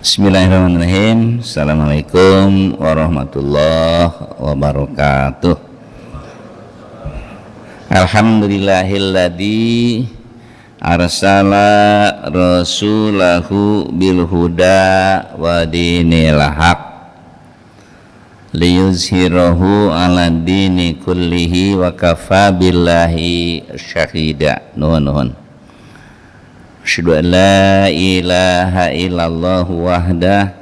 Bismillahirrahmanirrahim. Assalamualaikum warahmatullahi wabarakatuh. Alhamdulillahilladzi arsala rasulahu bil huda wa dinil haq liyuzhirahu ala dini kullihi wa kafa billahi syahida. Nuhun. Asyhadu an la ilaha illallah wahdah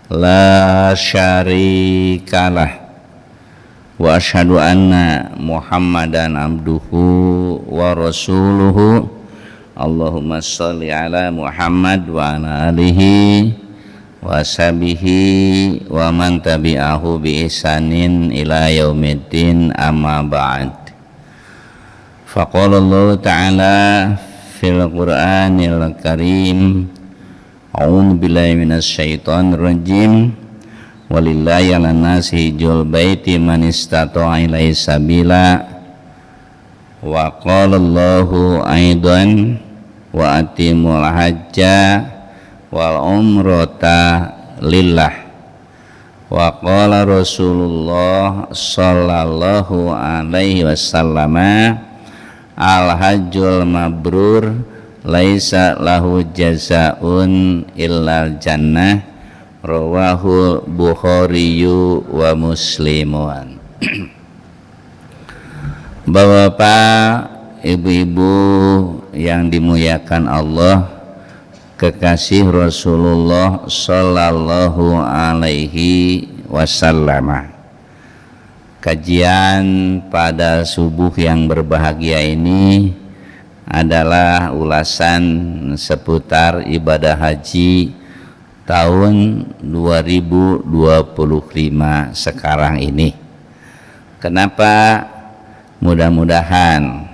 la syarikalah wa asyhadu anna Muhammadan abduhu wa rasuluhu. Allahumma shalli ala Muhammad wa ala alihi wa sahbihi wa man tabi'ahu bi ihsanin ila yaumiddin, amma ba'd. Faqala Allah ta'ala fil Qur'anil Karim, a'udzu billahi minasyaitonir rajim, walillahi 'alan nasi hijjul baiti man istata'a ilaihi sabila, wa qala Allahu aidan wa atimul hajja wal umrata lillah, wa qala Rasulullah sallallahu alaihi wasallam, al hajjul mabrur laisa lahu jazaun illal jannah, rawahu Bukhariyu wa Muslimun. Bapak, ibu-ibu yang dimuliakan Allah, kekasih Rasulullah sallallahu alaihi wasallam, kajian pada subuh yang berbahagia ini adalah ulasan seputar ibadah haji tahun 2025 sekarang ini. Kenapa? Mudah-mudahan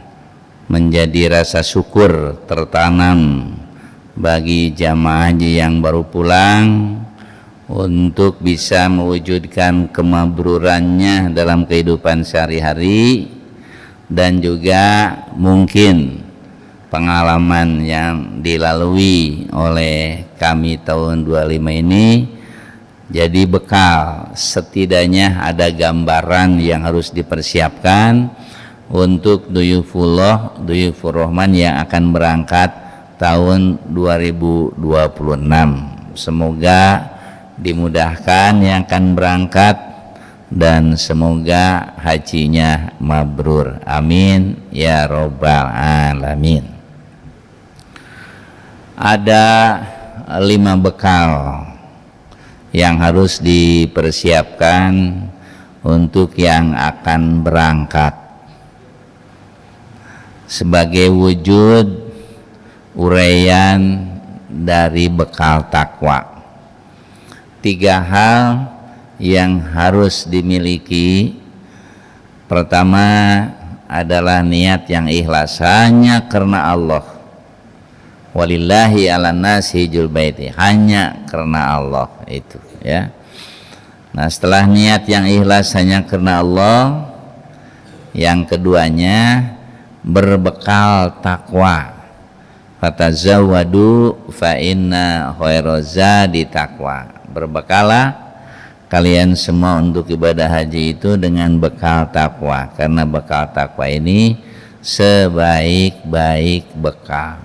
menjadi rasa syukur tertanam bagi jamaah haji yang baru pulang untuk bisa mewujudkan kemabrurannya dalam kehidupan sehari-hari, dan juga mungkin pengalaman yang dilalui oleh kami tahun 25 ini jadi bekal, setidaknya ada gambaran yang harus dipersiapkan untuk duyufullah, duyufur rahman yang akan berangkat tahun 2026. Semoga dimudahkan yang akan berangkat dan semoga hajinya mabrur, amin ya robbal alamin. Ada 5 bekal yang harus dipersiapkan untuk yang akan berangkat sebagai wujud uraian dari bekal takwa. 3 hal yang harus dimiliki. Pertama adalah niat yang ikhlas, hanya karena Allah. Walillahi 'alan nasi hijjul baiti, hanya karena Allah itu ya. Nah, setelah niat yang ikhlas hanya karena Allah, yang keduanya berbekal takwa. Fatazawwadu fa inna khairaz zadi taqwa. Berbekalah kalian semua untuk ibadah haji itu dengan bekal takwa, karena bekal takwa ini sebaik-baik bekal.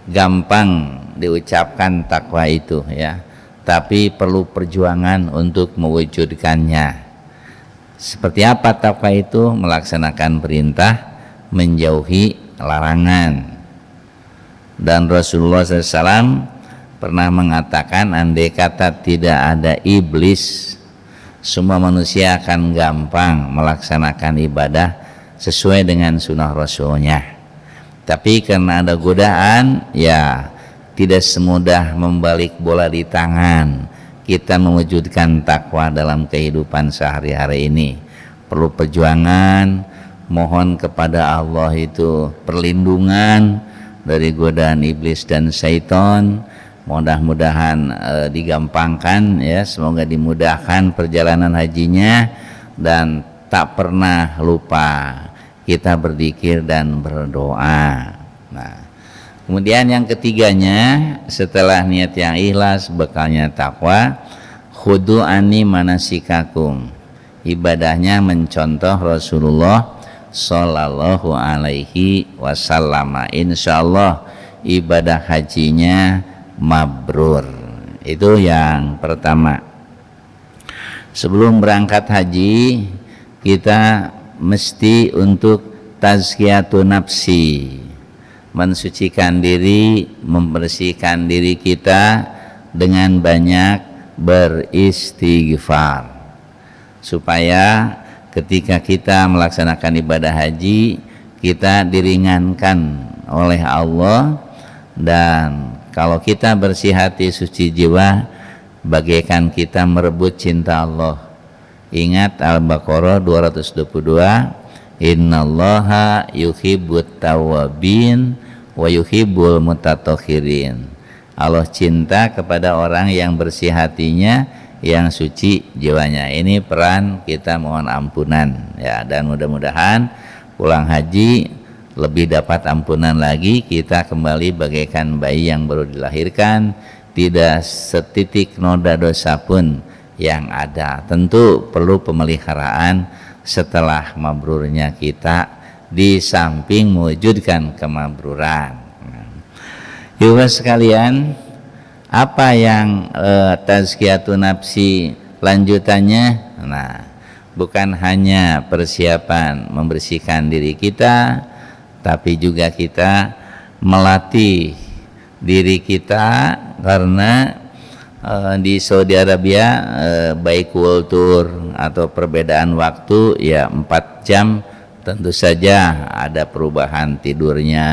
Gampang diucapkan takwa itu ya, tapi perlu perjuangan untuk mewujudkannya. Seperti apa takwa itu? Melaksanakan perintah, menjauhi larangan. Dan Rasulullah SAW pernah mengatakan, andai kata tidak ada iblis, semua manusia akan gampang melaksanakan ibadah sesuai dengan sunnah Rasulnya. Tapi karena ada godaan, ya tidak semudah membalik bola di tangan kita mewujudkan takwa dalam kehidupan sehari-hari ini. Perlu perjuangan, mohon kepada Allah itu perlindungan dari godaan iblis dan syaitan. Mudah-mudahan digampangkan ya, semoga dimudahkan perjalanan hajinya, dan tak pernah lupa kita berzikir dan berdoa. Nah, Kemudian yang ketiganya, setelah niat yang ikhlas, bekalnya takwa, khudu'ani manasikakum, ibadahnya mencontoh Rasulullah Sallallahu Alaihi Wasallam. Insyaallah ibadah hajinya mabrur. Itu yang pertama. Sebelum berangkat haji, kita mesti untuk tazkiyatun nafsi, mensucikan diri, membersihkan diri kita dengan banyak beristighfar, supaya ketika kita melaksanakan ibadah haji, kita diringankan oleh Allah. Dan kalau kita bersih hati, suci jiwa, bagaikan kita merebut cinta Allah. Ingat Al-Baqarah 222, innallaha yuhibbut tawwabin wa yuhibbul mutatahhirin. Allah cinta kepada orang yang bersih hatinya, yang suci jiwanya. Ini peran kita mohon ampunan ya, dan mudah-mudahan pulang haji lebih dapat ampunan lagi. Kita kembali bagaikan bayi yang baru dilahirkan, tidak setitik noda dosa pun yang ada. Tentu perlu pemeliharaan setelah mabrurnya kita, di samping mewujudkan kemabruran. Ibu sekalian, apa yang tazkiyatun nafsi lanjutannya? Nah, bukan hanya persiapan membersihkan diri kita, tapi juga kita melatih diri kita, karena di Saudi Arabia baik kultur atau perbedaan waktu ya 4 jam, tentu saja ada perubahan tidurnya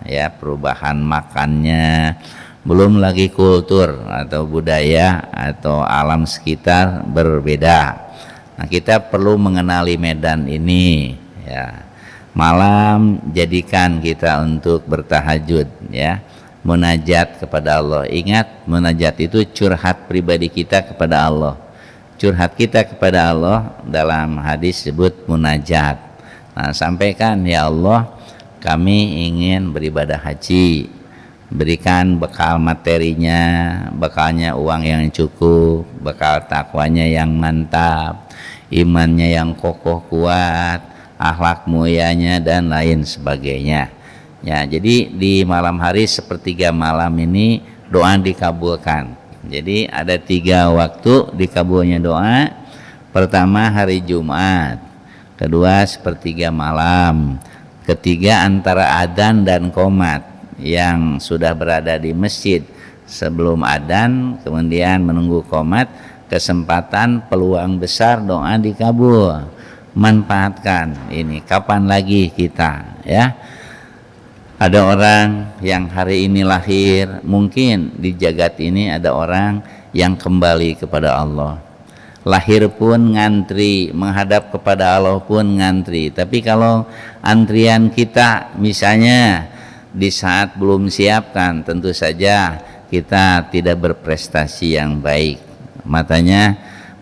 ya, perubahan makannya, belum lagi kultur atau budaya atau alam sekitar berbeda. Nah, kita perlu mengenali medan ini ya. Malam jadikan kita untuk bertahajud ya, munajat kepada Allah. Ingat, munajat itu curhat pribadi kita kepada Allah. Curhat kita kepada Allah dalam hadis sebut munajat. Nah, sampaikan, ya Allah, kami ingin beribadah haji, berikan bekal materinya, bekalnya uang yang cukup, bekal takwanya yang mantap, imannya yang kokoh kuat, akhlak mulianya dan lain sebagainya. Ya, jadi di malam hari sepertiga malam ini doa dikabulkan. Jadi ada 3 waktu dikabulnya doa. Pertama hari Jumat, kedua sepertiga malam, ketiga antara adzan dan qomat, yang sudah berada di masjid sebelum adzan kemudian menunggu qomat, kesempatan peluang besar doa dikabul. Manfaatkan ini. Kapan lagi kita ya, ada orang yang hari ini lahir, mungkin di jagat ini ada orang yang kembali kepada Allah, lahir pun ngantri, menghadap kepada Allah pun ngantri. Tapi kalau antrian kita misalnya di saat belum siapkan, tentu saja kita tidak berprestasi yang baik.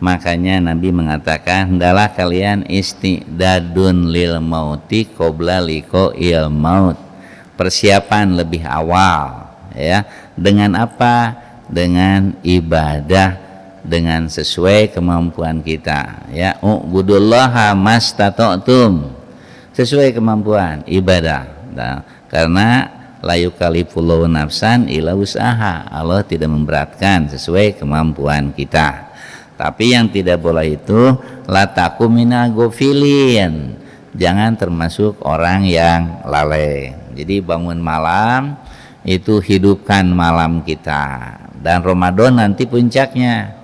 Makanya Nabi mengatakan, hendaklah kalian istidadun lil mauti qabla liqa'il maut, persiapan lebih awal ya. Dengan apa? Dengan ibadah, dengan sesuai kemampuan kita ya. U'budullaha mastata'tum, sesuai kemampuan ibadah. Nah, karena la yukallifullahu nafsan illa wus'aha, Allah tidak memberatkan, sesuai kemampuan kita. Tapi yang tidak boleh itu la takum minal ghafilin, jangan termasuk orang yang lalai. Jadi bangun malam itu hidupkan malam kita, dan Ramadan nanti puncaknya.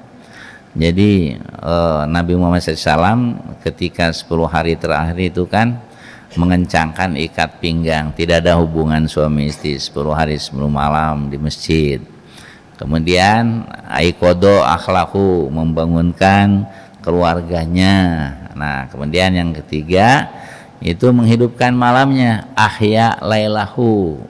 Jadi Nabi Muhammad SAW ketika 10 hari terakhir itu kan mengencangkan ikat pinggang, tidak ada hubungan suami istri 10 hari 10 malam di masjid. Kemudian aikodo akhlaku, membangunkan keluarganya. Nah, kemudian yang ketiga itu menghidupkan malamnya, ahya lailahu.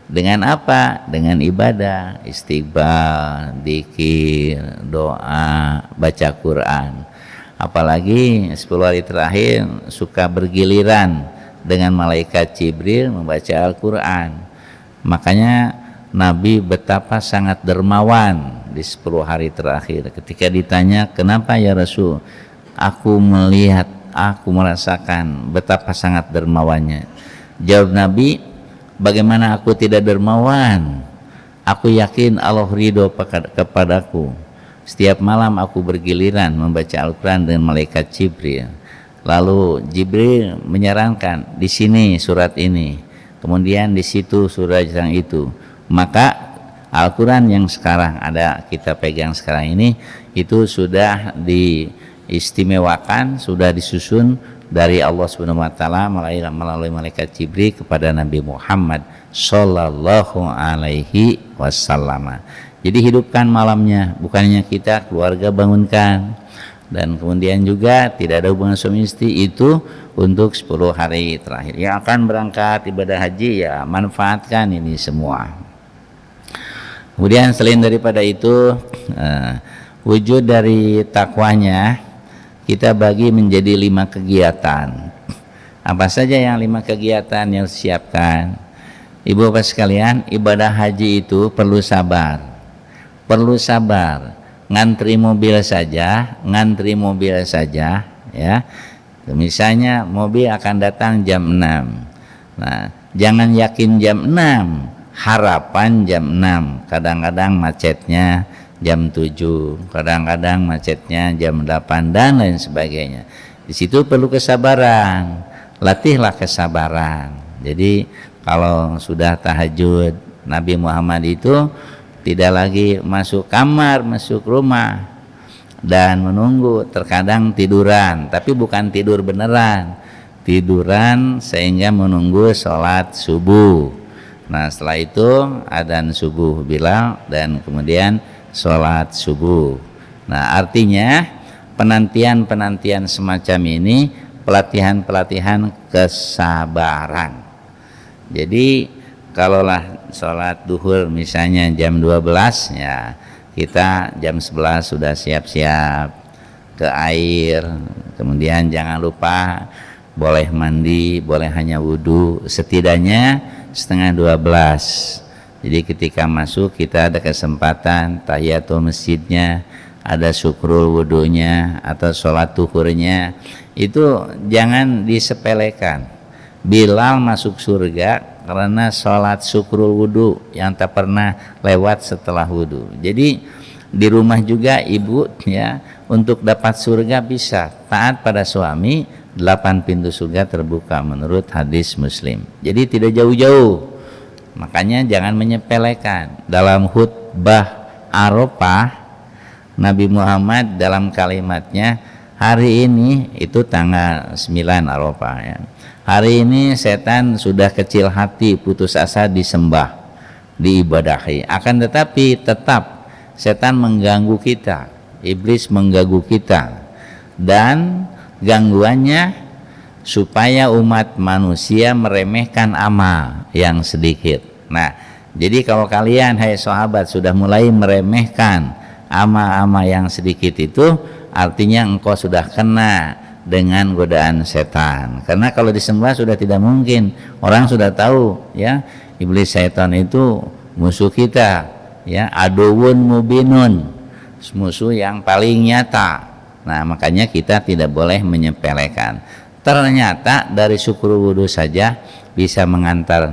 Dengan apa? Dengan ibadah, istighfar, dzikir, doa, baca Quran. Apalagi 10 hari terakhir suka bergiliran dengan malaikat Jibril membaca Al-Quran. Makanya Nabi betapa sangat dermawan di 10 hari terakhir. Ketika ditanya, kenapa ya Rasul? Aku melihat, aku merasakan betapa sangat dermawannya. Jawab Nabi, bagaimana aku tidak dermawan? Aku yakin Allah ridho kepadaku. Setiap malam aku bergiliran membaca Al-Quran dengan malaikat Jibril. Lalu Jibril menyarankan di sini surat ini, kemudian di situ surat yang itu. Maka Al-Quran yang sekarang ada kita pegang sekarang ini itu sudah diistimewakan, sudah disusun dari Allah Subhanahu wa taala melalui malaikat Jibril kepada Nabi Muhammad sallallahu alaihi wasallam. Jadi hidupkan malamnya, bukannya kita keluarga bangunkan. Dan kemudian juga tidak ada hubungan suami istri, itu untuk 10 hari terakhir. Yang akan berangkat ibadah haji ya manfaatkan ini semua. Kemudian selain daripada itu, wujud dari takwanya kita bagi menjadi 5 kegiatan. Apa saja yang 5 kegiatan yang disiapkan? Ibu bapak sekalian, ibadah haji itu perlu sabar. Perlu sabar. Ngantri mobil saja ya. Misalnya mobil akan datang jam 6. Nah, jangan yakin jam 6, harapan jam 6. Kadang-kadang macetnya jam 7, kadang-kadang macetnya jam 8 dan lain sebagainya. Di situ perlu kesabaran. Latihlah kesabaran. Jadi kalau sudah tahajud, Nabi Muhammad itu tidak lagi masuk kamar, masuk rumah dan menunggu, terkadang tiduran, tapi bukan tidur beneran, tiduran sehingga menunggu sholat subuh. Nah setelah itu adzan subuh Bilal dan kemudian sholat subuh. Nah artinya penantian semacam ini pelatihan kesabaran. Jadi kalaulah sholat duhur misalnya jam 12, ya kita jam 11 sudah siap-siap ke air, kemudian jangan lupa boleh mandi, boleh hanya wudhu setidaknya setengah 12. Jadi ketika masuk kita ada kesempatan tahiyatul masjidnya, ada syukrul wudhunya atau sholat duhurnya, itu jangan disepelekan. Bilal masuk surga karena sholat syukrul wudhu yang tak pernah lewat setelah wudhu. Jadi di rumah juga ibu ya, untuk dapat surga bisa taat pada suami, 8 pintu surga terbuka menurut hadis Muslim. Jadi tidak jauh-jauh. Makanya jangan menyepelekan. Dalam khutbah Arafah Nabi Muhammad dalam kalimatnya, hari ini itu tanggal 9 Arafah ya. Hari ini setan sudah kecil hati, putus asa disembah, diibadahi. Akan tetapi tetap setan mengganggu kita, iblis mengganggu kita, dan gangguannya supaya umat manusia meremehkan amal yang sedikit. Nah, jadi kalau kalian hai sahabat sudah mulai meremehkan amal-amal yang sedikit itu, artinya engkau sudah kena dengan godaan setan. Karena kalau disembah sudah tidak mungkin, orang sudah tahu ya, iblis setan itu musuh kita ya, aduwun mubinun, musuh yang paling nyata. Nah makanya kita tidak boleh menyepelekan. Ternyata dari syukur wudhu saja bisa mengantar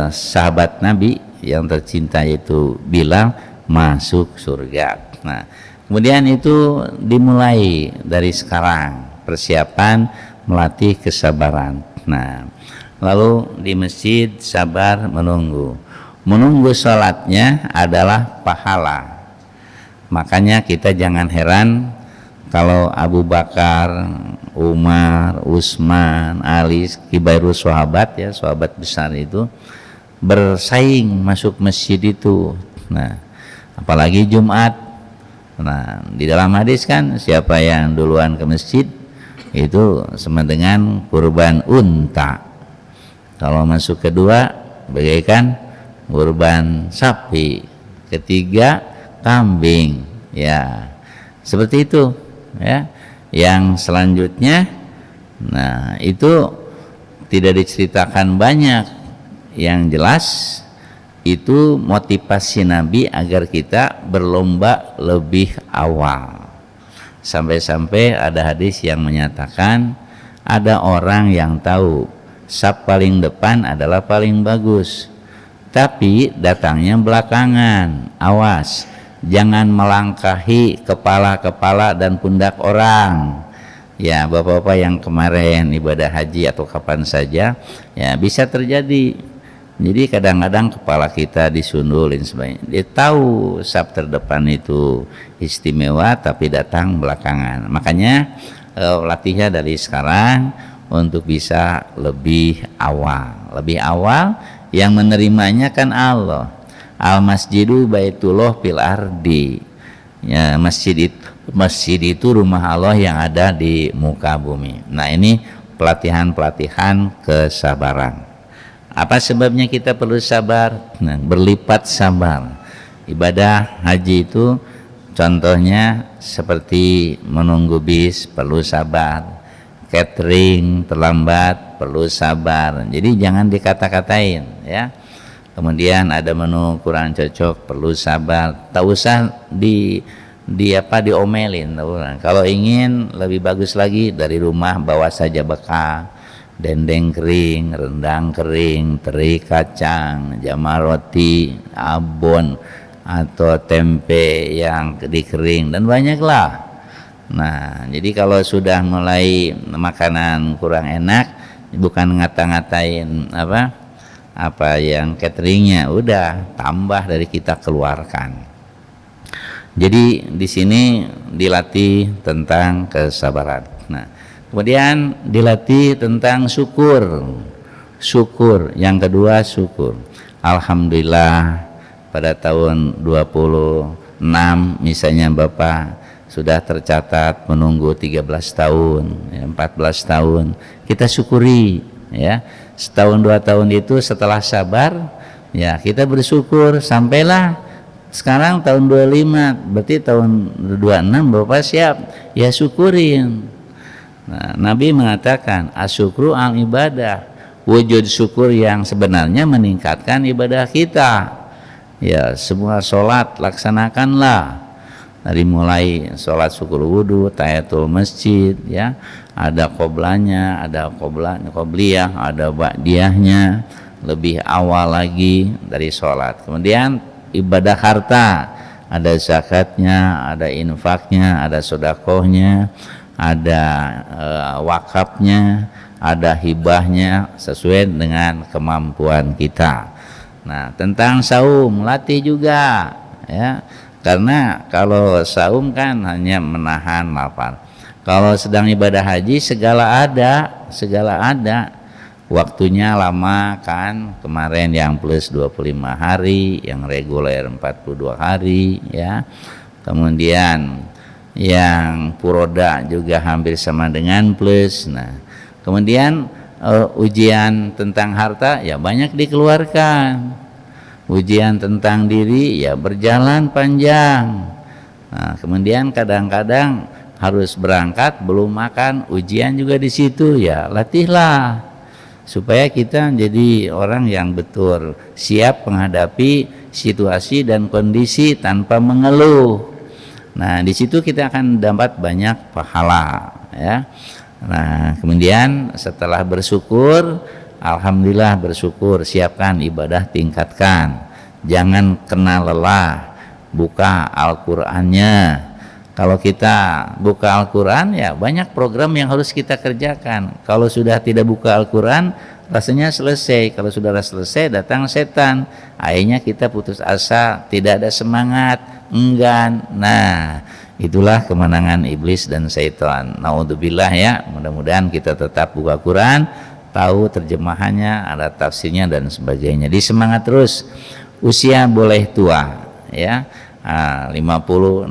sahabat Nabi yang tercinta yaitu Bilal masuk surga. Nah kemudian itu dimulai dari sekarang, persiapan melatih kesabaran. Nah, lalu di masjid sabar menunggu. Menunggu sholatnya adalah pahala. Makanya kita jangan heran kalau Abu Bakar, Umar, Utsman, Ali, kibarus sahabat ya, sahabat besar itu bersaing masuk masjid itu. Nah, apalagi Jumat. Nah, di dalam hadis kan siapa yang duluan ke masjid itu sama dengan kurban unta. Kalau masuk kedua bagaikan kurban sapi, ketiga kambing. Ya, seperti itu ya. Yang selanjutnya, nah itu tidak diceritakan banyak. Yang jelas Itu motivasi Nabi agar kita berlomba lebih awal. Sampai-sampai ada hadis yang menyatakan ada orang yang tahu saf paling depan adalah paling bagus, tapi datangnya belakangan. Awas, jangan melangkahi kepala-kepala dan pundak orang. Ya, bapak-bapak yang kemarin ibadah haji atau kapan saja, ya bisa terjadi. Jadi kadang-kadang kepala kita disundulin sebagainya. Dia tahu saf terdepan itu istimewa tapi datang belakangan. Makanya latihnya dari sekarang untuk bisa lebih awal. Lebih awal yang menerimanya kan Allah. Al masjidu baitullah fil ardi. Ya, masjid itu rumah Allah yang ada di muka bumi. Nah, ini pelatihan-pelatihan kesabaran. Apa sebabnya kita perlu sabar? Nah, berlipat sabar. Ibadah haji itu contohnya seperti menunggu bis perlu sabar, catering terlambat perlu sabar. Jadi jangan dikata-katain ya. Kemudian ada menu kurang cocok perlu sabar. Tak usah diomelin. Kalau ingin lebih bagus lagi dari rumah bawa saja bekal. Dendeng kering, rendang kering, teri kacang, jamar roti, abon atau tempe yang dikering dan banyaklah. Nah, jadi kalau sudah mulai makanan kurang enak, bukan ngata-ngatain apa yang cateringnya, udah tambah dari kita keluarkan. Jadi di sini dilatih tentang kesabaran. Nah, kemudian dilatih tentang syukur. Yang kedua syukur. Alhamdulillah pada tahun 26 misalnya Bapak sudah tercatat menunggu 13 tahun, 14 tahun. Kita syukuri ya. Setahun 2 tahun itu setelah sabar ya kita bersyukur sampailah sekarang tahun 25, berarti tahun 26 Bapak siap ya syukurin. Nah, Nabi mengatakan asyukru al ibadah, wujud syukur yang sebenarnya meningkatkan ibadah kita. Ya, semua sholat laksanakanlah dari mulai sholat syukur wudhu, tahiyatul masjid, ya ada qoblanya, ada qobliyah, ada ba'diyahnya, lebih awal lagi dari sholat. Kemudian ibadah harta, ada zakatnya, ada infaknya, ada sodakohnya, ada wakafnya, ada hibahnya sesuai dengan kemampuan kita. Nah, tentang saum latih juga ya, karena kalau saum kan hanya menahan lapar. Kalau sedang ibadah haji segala ada, waktunya lama kan, kemarin yang plus 25 hari, yang reguler 42 hari ya. Kemudian yang puroda juga hampir sama dengan plus. Nah, kemudian ujian tentang harta ya banyak dikeluarkan. Ujian tentang diri ya berjalan panjang. Nah, kemudian kadang-kadang harus berangkat belum makan, ujian juga di situ ya, latihlah supaya kita jadi orang yang betul siap menghadapi situasi dan kondisi tanpa mengeluh. Nah, di situ kita akan dapat banyak pahala ya. Nah, kemudian setelah bersyukur, alhamdulillah bersyukur, siapkan ibadah, tingkatkan. Jangan kena lelah, buka Al-Qur'annya. Kalau kita buka Al-Quran ya banyak program yang harus kita kerjakan. Kalau sudah tidak buka Al-Quran rasanya selesai. Kalau sudah selesai datang setan, akhirnya kita putus asa, tidak ada semangat, enggan. Nah, itulah kemenangan iblis dan syaitan. Naudzubillah ya. Mudah-mudahan kita tetap buka Quran, tahu terjemahannya, ada tafsirnya dan sebagainya. Disemangat terus. Usia boleh tua ya, 50,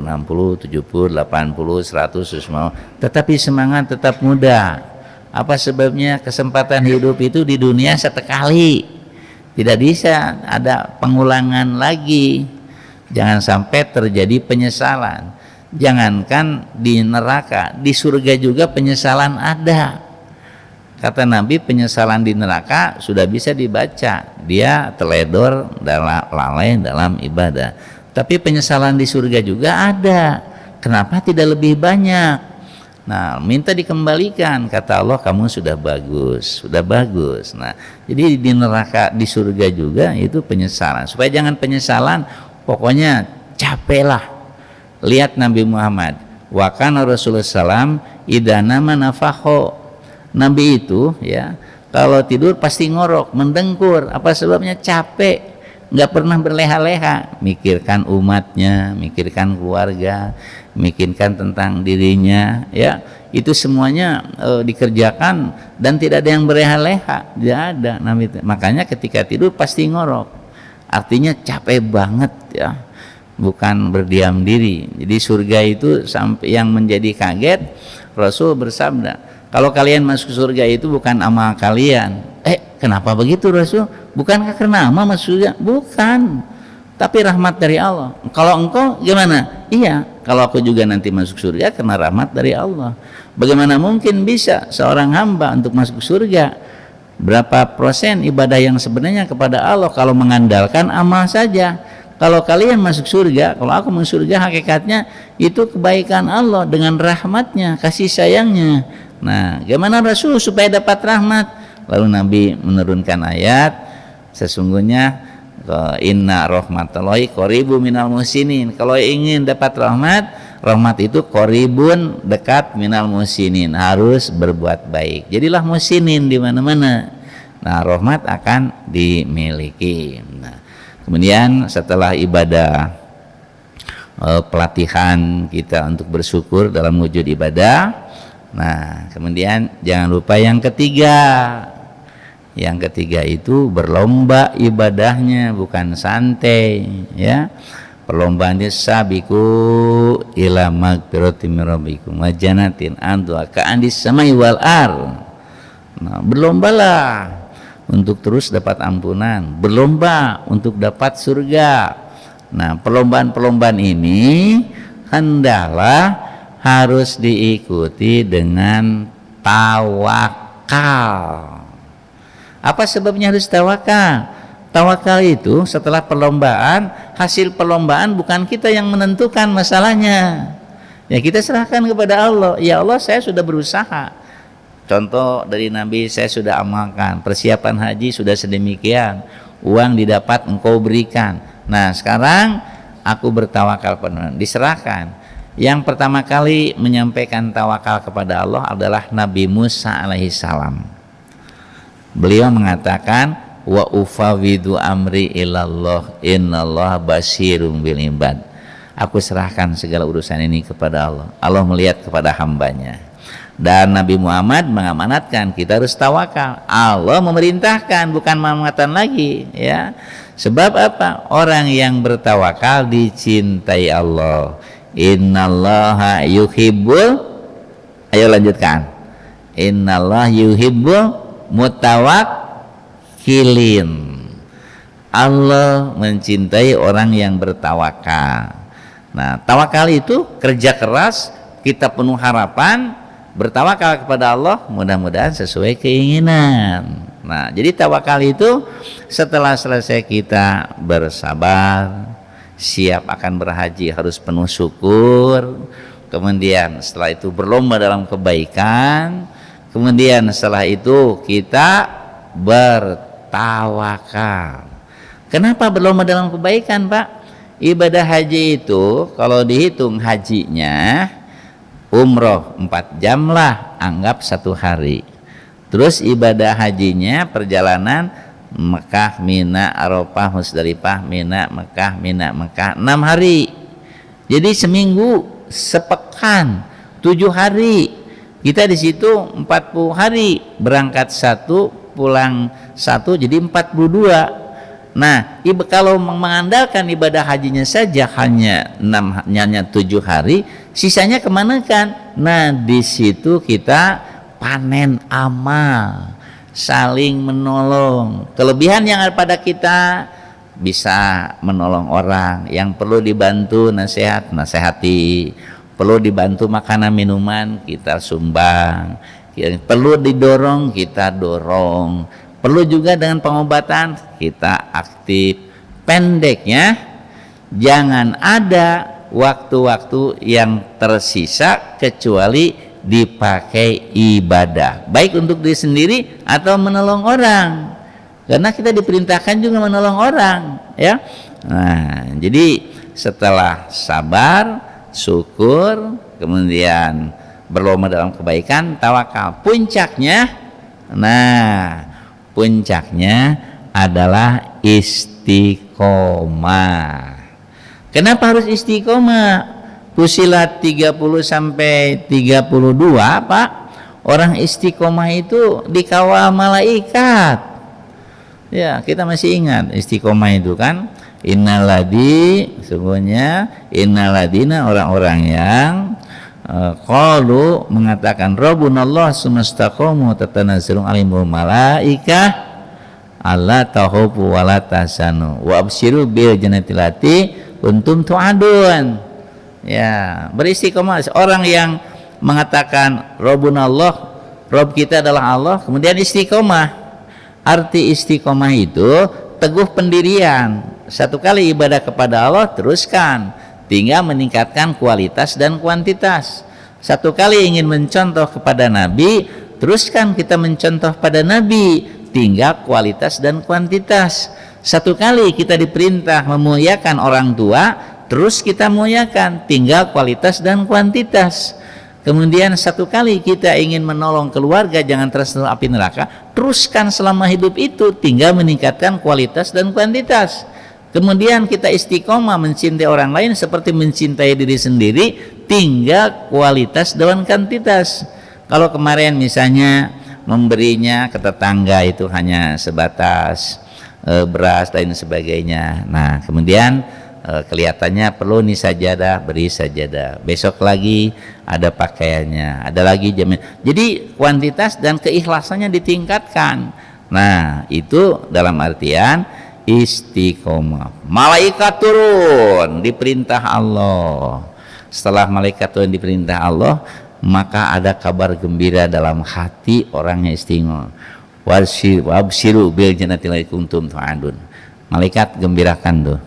60, 70, 80, 100, 100, tetapi semangat tetap muda. Apa sebabnya? Kesempatan hidup itu di dunia sekali, tidak bisa ada pengulangan lagi. Jangan sampai terjadi penyesalan. Jangankan di neraka, di surga juga penyesalan ada. kata Nabi, penyesalan di neraka sudah bisa dibaca, dia teledor dalam lalai dalam ibadah. Tapi penyesalan di surga juga ada. Kenapa tidak lebih banyak? Nah, minta dikembalikan, kata Allah, kamu sudah bagus, sudah bagus. Nah, jadi di neraka, di surga juga itu penyesalan. Supaya jangan penyesalan, pokoknya capeklah. Lihat Nabi Muhammad, wa kana Rasulullah SAW idza nama nafakho. Nabi itu ya, kalau tidur pasti ngorok, mendengkur. Apa sebabnya? Capek. Nggak pernah berleha-leha, mikirkan umatnya, mikirkan keluarga, mikirkan tentang dirinya, ya itu semuanya dikerjakan dan tidak ada yang berleha-leha, tidak ada. Makanya ketika tidur pasti ngorok, artinya capek banget ya, bukan berdiam diri. Jadi surga itu sampai yang menjadi kaget, Rasul bersabda, kalau kalian masuk surga itu bukan amal kalian. Kenapa begitu Rasul? Bukankah karena amal masuk surga? Bukan, tapi rahmat dari Allah. Kalau engkau gimana? Iya, kalau aku juga nanti masuk surga karena rahmat dari Allah. Bagaimana mungkin bisa seorang hamba untuk masuk surga? Berapa persen ibadah yang sebenarnya kepada Allah kalau mengandalkan amal saja? Kalau kalian masuk surga, kalau aku masuk surga, hakikatnya itu kebaikan Allah dengan rahmatnya, kasih sayangnya. Nah, gimana Rasul supaya dapat rahmat? Lalu Nabi menurunkan ayat, sesungguhnya inna rahmatullahi qoribu minal muhsinin. Kalau ingin dapat rahmat, rahmat itu qoribun, dekat, minal muhsinin, harus berbuat baik. Jadilah muhsinin di mana-mana. Nah, rahmat akan dimiliki. Nah, kemudian setelah ibadah, pelatihan kita untuk bersyukur dalam wujud ibadah. Nah, kemudian jangan lupa yang ketiga. Yang ketiga itu berlomba ibadahnya, bukan santai ya. Perlombaannya sabiku ila magfiratin min rabbikum wa jannatin antuha ka'andis samai wal ar. Nah, berlombalah untuk terus dapat ampunan, berlomba untuk dapat surga. Nah, perlombaan-perlombaan ini hendaklah harus diikuti dengan tawakal. Apa sebabnya harus tawakal? Tawakal itu setelah perlombaan, hasil perlombaan bukan kita yang menentukan masalahnya. Ya kita serahkan kepada Allah. Ya Allah, saya sudah berusaha. Contoh dari Nabi, saya sudah amalkan. Persiapan haji sudah sedemikian. Uang didapat engkau berikan. Nah sekarang aku bertawakal penuh. Diserahkan. Yang pertama kali menyampaikan tawakal kepada Allah adalah Nabi Musa alaihissalam. Beliau mengatakan, wa ufawidu amri ilallah innallaha basyirum bil ibad. Aku serahkan segala urusan ini kepada Allah. Allah melihat kepada hambanya. Dan Nabi Muhammad mengamanatkan kita harus tawakal. Allah memerintahkan, bukan mengamanatkan lagi ya. Sebab apa? Orang yang bertawakal dicintai Allah. Innallaha yuhibbul, ayo lanjutkan. Innallaha yuhibbul mutawakkilin. Allah mencintai orang yang bertawakal. Nah, tawakal itu kerja keras, kita penuh harapan, bertawakal kepada Allah, mudah-mudahan sesuai keinginan. Nah, jadi tawakal itu setelah selesai kita bersabar, siap akan berhaji, harus penuh syukur. Kemudian setelah itu berlomba dalam kebaikan. Kemudian setelah itu kita bertawakal. Kenapa berlomba dalam kebaikan, Pak? Ibadah haji itu kalau dihitung hajinya, umroh 4 jam lah, anggap 1 hari. Terus ibadah hajinya perjalanan Mekah, Mina, Arafah, Musdalifah, Mina, Mekah, Mina, Mekah 6 hari. Jadi seminggu, sepekan, 7 hari. Kita di situ 40 hari, berangkat 1, pulang 1, jadi 42. Nah, kalau mengandalkan ibadah hajinya saja hanya 7 hari, sisanya kemana kan? Nah, di situ kita panen amal, saling menolong. Kelebihan yang ada pada kita, bisa menolong orang yang perlu dibantu, nasihati. Perlu dibantu makanan minuman, kita sumbang. perlu didorong kita dorong, perlu juga dengan pengobatan kita aktif. Pendeknya, jangan ada waktu-waktu yang tersisa kecuali dipakai ibadah, baik untuk diri sendiri atau menolong orang, karena kita diperintahkan juga menolong orang, ya. Nah, jadi setelah sabar, syukur, kemudian berlomba dalam kebaikan, tawakal, puncaknya adalah istiqomah. Kenapa harus istiqomah? Fusilat 30 sampai 32, Pak. Orang istiqomah itu dikawal malaikat. Ya, kita masih ingat istiqomah itu kan? Innaladina orang-orang yang qalu mengatakan Rabbunallah sumastaqamu tatanazzalu alaihimul malaikah alla tahubu wa la tahzanu wa absyiru bil jannati lati kuntum tu'adun. Ya, beristiqomah orang yang mengatakan Rabbunallah, Rabb kita adalah Allah, kemudian istiqomah. Arti istiqomah itu teguh pendirian. Satu kali ibadah kepada Allah, teruskan, tinggal meningkatkan kualitas dan kuantitas. Satu kali ingin mencontoh kepada Nabi, teruskan kita mencontoh pada Nabi, tinggal kualitas dan kuantitas. Satu kali kita diperintah memuliakan orang tua, terus kita muliakan, tinggal kualitas dan kuantitas. Kemudian satu kali kita ingin menolong keluarga jangan tersentuh api neraka, teruskan selama hidup itu, tinggal meningkatkan kualitas dan kuantitas. Kemudian kita istiqomah mencintai orang lain seperti mencintai diri sendiri, tinggal kualitas dan kuantitas. Kalau kemarin misalnya memberinya ke tetangga itu hanya sebatas beras dan sebagainya, nah kemudian kelihatannya perlu nih sajadah, beri sajadah. Besok lagi ada pakaiannya, ada lagi jamin. Jadi kuantitas dan keikhlasannya ditingkatkan. Nah, itu dalam artian istiqomah. Malaikat turun diperintah Allah. Setelah malaikat turun diperintah Allah, maka ada kabar gembira dalam hati orang yang istiqomah. Wabshiru bil jannati allati kuntum tu'adun. Malaikat gembirakan tuh.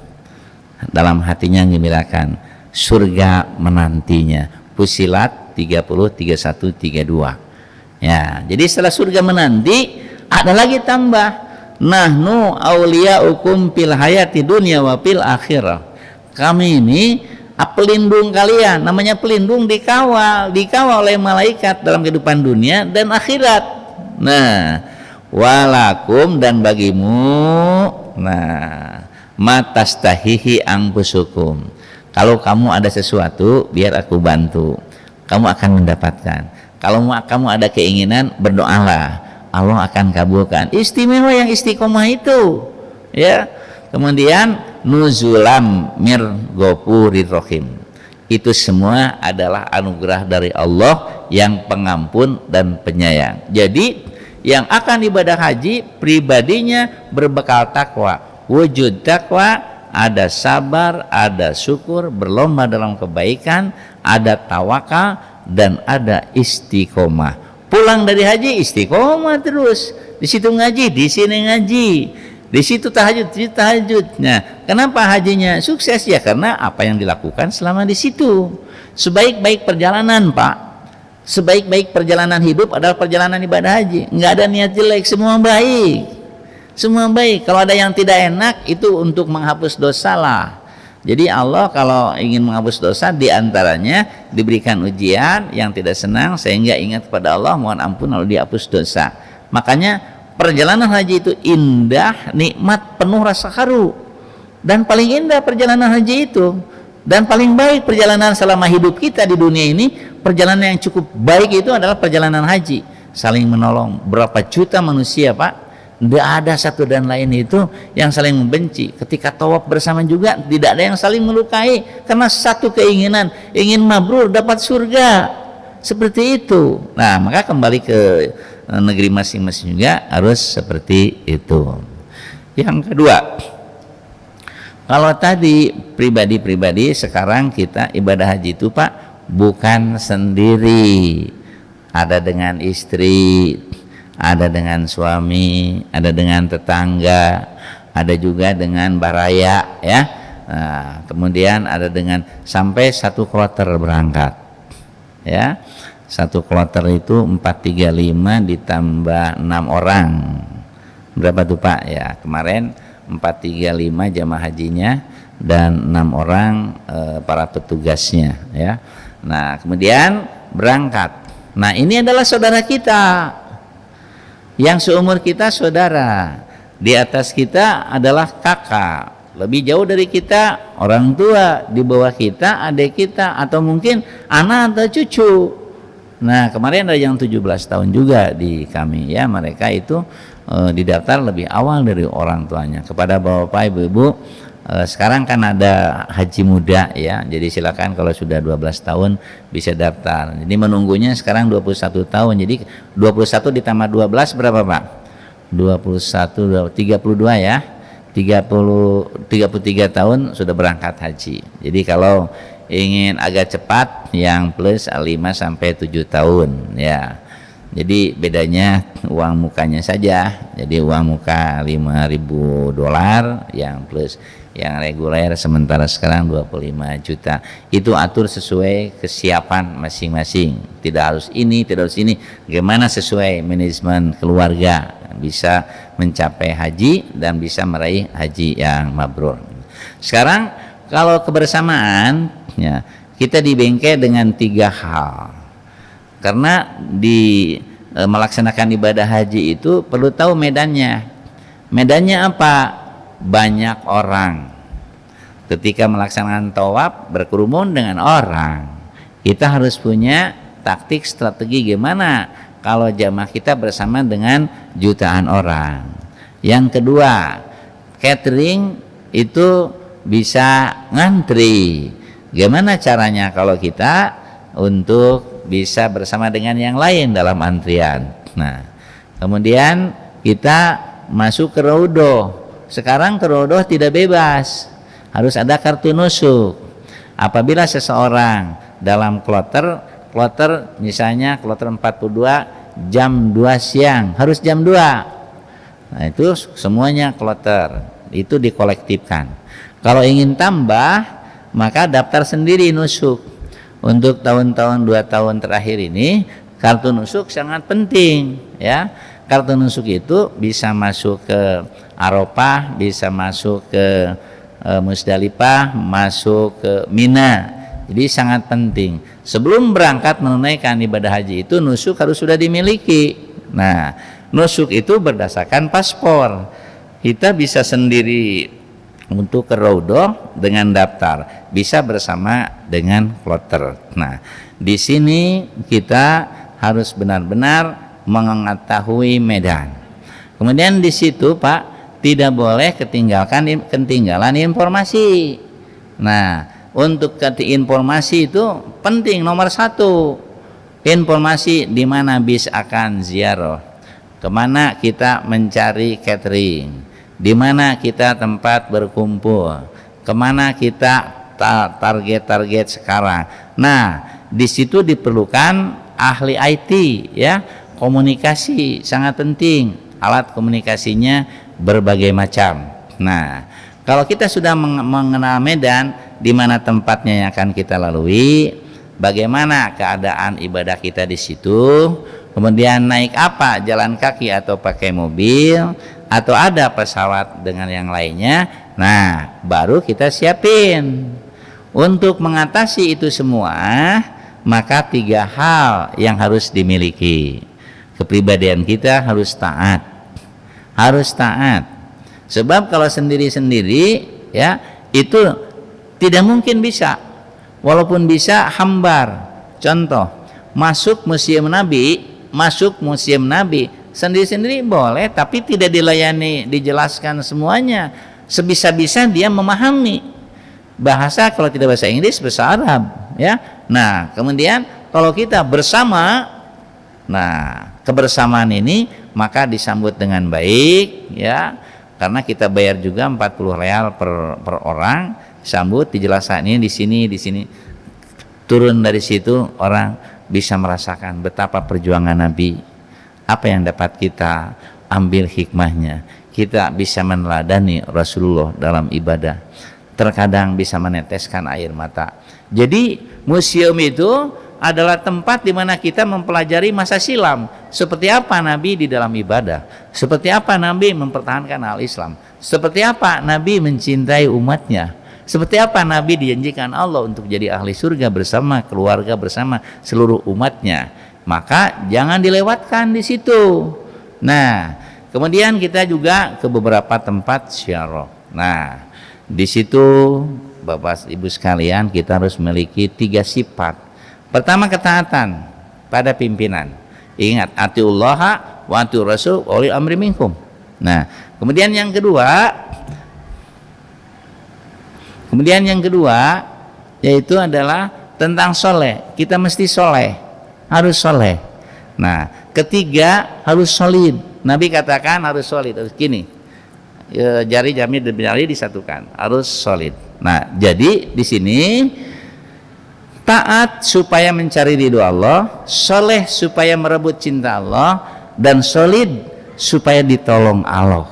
Dalam hatinya gembirakan surga menantinya. Fusilat 30, 31, 32. Ya, jadi setelah surga menanti ada lagi tambah. Nahnu auliyaukum fil hayati dunya wa fil akhirah. Kami ini pelindung kalian, namanya pelindung, dikawal oleh malaikat dalam kehidupan dunia dan akhirat. Nah, walakum dan bagimu, nah, matastahihi angpusukum. Kalau kamu ada sesuatu, biar aku bantu, kamu akan mendapatkan. Kalau kamu ada keinginan, berdoalah, Allah akan kabulkan. Istimewa yang istiqomah itu, ya. Kemudian nuzulam mir ghafurir rahim. Itu semua adalah anugerah dari Allah yang pengampun dan penyayang. Jadi yang akan ibadah haji pribadinya berbekal takwa, wujud takwa, ada sabar, ada syukur, berlomba dalam kebaikan, ada tawakal, dan ada istiqomah. Pulang dari haji istiqomah terus, di situ ngaji, di sini ngaji, di situ tahajud, di situ tahajud. Nah, kenapa hajinya sukses? Ya karena apa yang dilakukan selama di situ. Sebaik-baik perjalanan, Pak, sebaik-baik perjalanan hidup adalah perjalanan ibadah haji. Nggak ada niat jelek, semua baik, semua baik. Kalau ada yang tidak enak, itu untuk menghapus dosa lah. Jadi Allah kalau ingin menghapus dosa, diantaranya diberikan ujian yang tidak senang sehingga ingat kepada Allah, mohon ampun lalu dihapus dosa. Makanya perjalanan haji itu indah, nikmat, penuh rasa haru. Dan paling indah perjalanan haji itu, dan paling baik perjalanan selama hidup kita di dunia ini, perjalanan yang cukup baik itu adalah perjalanan haji. Saling menolong, berapa juta manusia, Pak, tidak ada satu dan lain itu yang saling membenci. Ketika tawaf bersama juga tidak ada yang saling melukai, karena satu keinginan, ingin mabrur, dapat surga. Seperti itu. Nah, maka kembali ke negeri masing-masing juga harus seperti itu. Yang kedua, kalau tadi pribadi-pribadi, sekarang kita ibadah haji itu, Pak, bukan sendiri. ada dengan istri, ada dengan suami, ada dengan tetangga, ada juga dengan baraya, ya. Nah, kemudian ada dengan sampai satu kloter berangkat, ya. Satu kloter itu 435 ditambah 6 orang, berapa tuh Pak? Ya, kemarin 435 jamaah hajinya dan 6 orang para petugasnya, ya. Nah, kemudian berangkat. Nah, ini adalah saudara kita yang seumur kita, saudara. Di atas kita adalah kakak, lebih jauh dari kita orang tua, di bawah kita adik kita, atau mungkin anak atau cucu. Nah, kemarin ada yang 17 tahun juga di kami, ya. Mereka itu didaftar lebih awal dari orang tuanya. Kepada bapak ibu-ibu, sekarang kan ada haji muda, ya. Jadi silakan kalau sudah 12 tahun bisa daftar. Jadi menunggunya sekarang 21 tahun. Jadi 21 ditambah 12 berapa Pak? 21, 32 ya. 33 tahun sudah berangkat haji. Jadi kalau ingin agak cepat yang plus 5 sampai 7 tahun, ya. Jadi bedanya uang mukanya saja. Jadi uang muka $5.000 yang plus, yang reguler sementara sekarang 25 juta. Itu atur sesuai kesiapan masing-masing. Tidak harus ini, tidak harus ini. Bagaimana sesuai manajemen keluarga bisa mencapai haji dan bisa meraih haji yang mabrur. Sekarang kalau kebersamaan, ya, kita dibengkai dengan 3 hal. Karena di melaksanakan ibadah haji itu perlu tahu medannya. Medannya apa? Banyak orang. Ketika melaksanakan tawaf berkerumun dengan orang, kita harus punya taktik strategi gimana kalau jamaah kita bersama dengan jutaan orang. Yang kedua, catering itu bisa ngantri. Gimana caranya kalau kita untuk bisa bersama dengan yang lain dalam antrian. Nah, kemudian kita masuk ke raudhah. Sekarang ke raudhah tidak bebas, harus ada kartu nusuk. Apabila seseorang dalam kloter misalnya kloter 42 jam 2 siang, harus jam 2. Nah, itu semuanya kloter itu dikolektifkan. Kalau ingin tambah, maka daftar sendiri nusuk. Untuk tahun-tahun 2 tahun terakhir ini kartu nusuk sangat penting, ya. Kartu nusuk itu bisa masuk ke Arafah, bisa masuk ke Musdalifah, masuk ke Mina. Jadi sangat penting. Sebelum berangkat menunaikan ibadah haji itu nusuk harus sudah dimiliki. Nah, nusuk itu berdasarkan paspor. Kita bisa sendiri untuk ke raudhah dengan daftar, bisa bersama dengan kloter. Nah, di sini kita harus benar-benar mengetahui medan. Kemudian di situ Pak, tidak boleh ketinggalan informasi. Nah, untuk informasi itu penting, nomor 1 informasi di mana bis akan ziarah, kemana kita mencari catering, di mana kita tempat berkumpul, kemana kita target sekarang. Nah, di situ diperlukan ahli IT, ya. Komunikasi sangat penting, alat komunikasinya berbagai macam. Nah, kalau kita sudah mengenal medan, di mana tempatnya yang akan kita lalui, bagaimana keadaan ibadah kita di situ, kemudian naik apa, jalan kaki atau pakai mobil, atau ada pesawat dengan yang lainnya. Nah, baru kita siapin. Untuk mengatasi itu semua, maka 3 hal yang harus dimiliki. Kepribadian kita harus taat. Harus taat. Sebab kalau sendiri-sendiri, ya, itu tidak mungkin bisa. Walaupun bisa, hambar. Contoh, masuk museum Nabi sendiri-sendiri boleh, tapi tidak dilayani, dijelaskan semuanya. Sebisa-bisa dia memahami bahasa, kalau tidak bahasa Inggris, bahasa Arab, ya. Nah, kemudian kalau kita bersama, nah, kebersamaan ini maka disambut dengan baik, ya, karena kita bayar juga 40 real per orang, sambut, dijelaskan ini di sini, turun dari situ orang bisa merasakan betapa perjuangan Nabi. Apa yang dapat kita ambil hikmahnya? Kita bisa meneladani Rasulullah dalam ibadah, terkadang bisa meneteskan air mata. Jadi museum itu adalah tempat di mana kita mempelajari masa silam, seperti apa Nabi di dalam ibadah, seperti apa Nabi mempertahankan al-Islam, seperti apa Nabi mencintai umatnya, seperti apa Nabi dijanjikan Allah untuk jadi ahli surga bersama keluarga, bersama seluruh umatnya. Maka jangan dilewatkan di situ. Nah, kemudian kita juga ke beberapa tempat syarah. Nah, di situ Bapak Ibu sekalian, kita harus memiliki 3 sifat. Pertama, ketaatan pada pimpinan. Ingat, atiullaha wa atiur rasul wa ulil amri minkum. Nah, kemudian yang kedua yaitu adalah tentang soleh. Kita mesti soleh, harus soleh. Nah, ketiga harus solid. Nabi katakan harus solid, harus gini, jari jari disatukan, harus solid. Nah, jadi di sini taat supaya mencari ridho Allah, soleh supaya merebut cinta Allah, dan solid supaya ditolong Allah.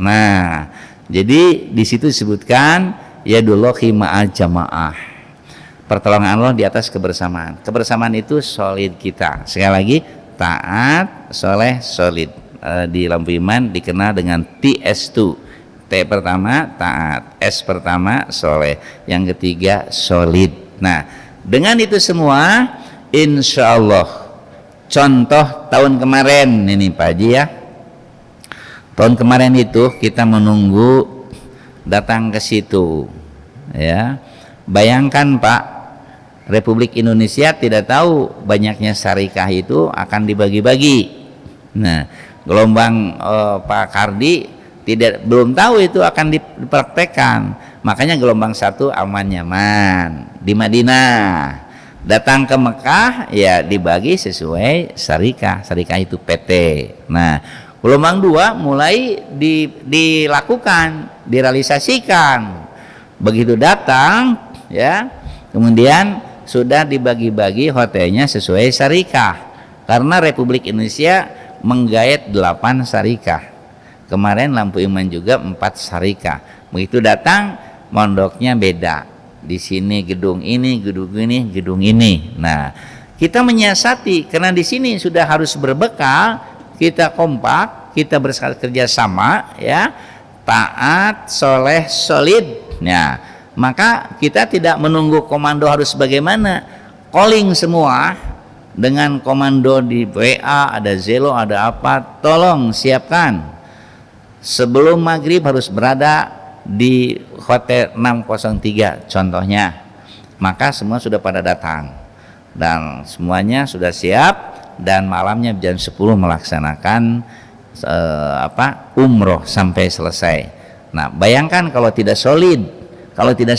Nah, jadi di situ disebutkan yadullahi ma'al jamaah, pertolongan Allah di atas kebersamaan. Kebersamaan itu solid kita. Sekali lagi, taat, soleh, solid. Di lampu iman dikenal dengan TS2. T pertama taat, S pertama soleh, yang ketiga solid. Nah, dengan itu semua, insya Allah, contoh tahun kemarin ini Pak Haji ya, tahun kemarin itu kita menunggu datang ke situ ya. Bayangkan Pak, Republik Indonesia tidak tahu banyaknya syarikah itu akan dibagi-bagi. Nah, gelombang Pak Kardi belum tahu itu akan dipraktekkan. Makanya gelombang 1 aman nyaman di Madinah. Datang ke Mekah ya dibagi sesuai syarikah. Syarikah itu PT. Nah, gelombang 2 mulai dilakukan, direalisasikan. Begitu datang ya, kemudian sudah dibagi-bagi hotelnya sesuai syarikah. Karena Republik Indonesia menggayat 8 syarikah. Kemarin lampu iman juga 4 syarikah. Begitu datang, mondoknya beda. Di sini gedung ini, gedung ini, gedung ini. Nah, kita menyiasati karena di sini sudah harus berbekal, kita kompak, kita bekerja sama ya, taat, soleh, solid. Nah, maka kita tidak menunggu komando harus bagaimana. Calling semua dengan komando di WA, ada Zelo, ada apa, tolong siapkan. Sebelum maghrib harus berada di hotel 603 contohnya. Maka semua sudah pada datang dan semuanya sudah siap, dan malamnya jam 10 melaksanakan umroh sampai selesai. Nah, bayangkan kalau tidak solid, kalau tidak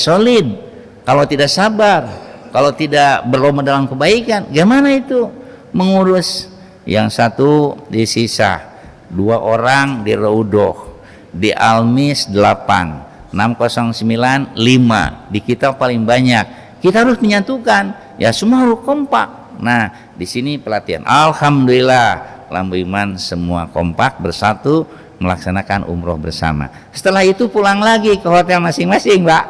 sabar, kalau tidak berlomba dalam kebaikan, gimana itu mengurus? Yang satu di sisa, 2 orang di Raudoh, di Almis 8, 609 5, di kita paling banyak. Kita harus menyatukan, ya semua harus kompak. Nah, di sini pelatihan. Alhamdulillah, lampu iman semua kompak bersatu melaksanakan umroh bersama. Setelah itu pulang lagi ke hotel masing-masing, Pak.